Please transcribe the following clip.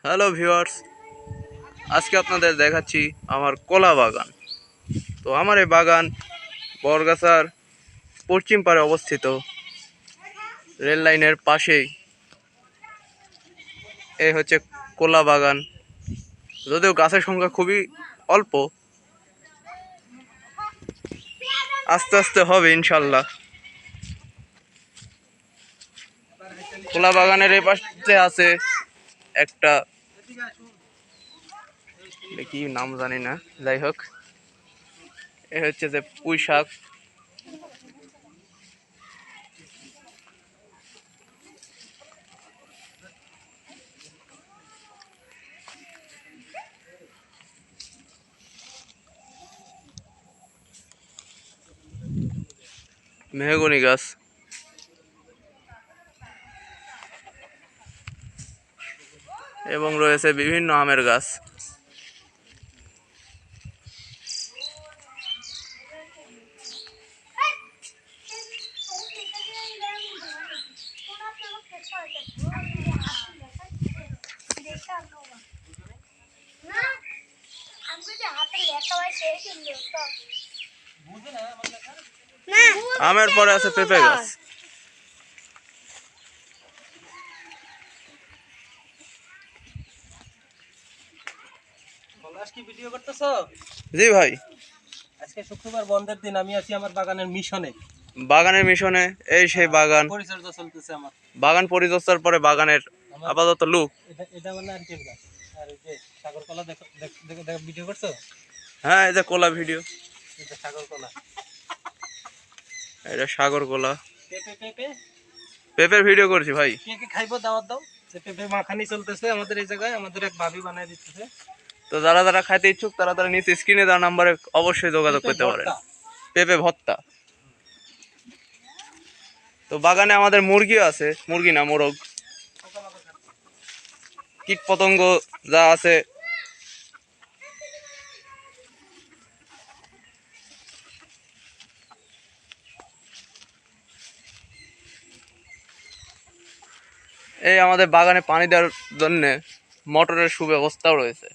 Hello viewers, আজকে আপনাদের দেখাচ্ছি আমার কলা বাগান। তো আমার এই বাগান বরগাছার পশ্চিম পাড়ে অবস্থিত, রেল লাইনের পাশেই। এই হচ্ছে কলা বাগান। যদিও গাছের সংখ্যা খুবই অল্প, আস্তে আস্তে হবে ইনশাল্লাহ। কলা বাগানের এই পাশে আছে একটা, কি নাম জানি না, যাই হোক, এ হচ্ছে যে পুঁই শাক। মেহগনি গাছ এবং রয়েছে বিভিন্ন আমের গাছ। আমের পরে আছে পেঁপে গাছ। ভিডিও করতেছো? জি ভাই। আজকে শুক্রবার বন্ধের দিন, আমি আছি আমার বাগানের মিশনে। বাগানের মিশনে, এই সেই বাগান। পরিচর্যা চলতেছে আমার। বাগান পরিচর্যার পরে বাগানের আপাতত লুক। এটা মানে নারকেল গাছ। আর এই যে সাগর কলা, দেখো দেখো দেখো, ভিডিও করছো? হ্যাঁ, এই যে কলা ভিডিও। এটা সাগর কলা। এটা সাগর কলা। পেঁপে পেঁপে পেঁপের ভিডিও করছি ভাই। কে কে খাইবো, দাওয়াত দাও। যে পেঁপে মাখানি চলতেছে আমাদের এই জায়গায়, আমাদের এক ভাবি বানায় দিতেছে। তো যারা যারা খাইতে ইচ্ছুক তারা তারা নিচে স্ক্রিনে দেওয়া নাম্বারে অবশ্যই যোগাযোগ পেঁপে করতে পারেন। ভর্তা। পেঁপে ভর্তা। তো বাগানে আমাদের মুরগিও আছে, মুরগি না মোরগ। কীট পতঙ্গ যা আছে। এই আমাদের বাগানে পানি দেওয়ার জন্য মোটরের সুব্যবস্থাও রয়েছে।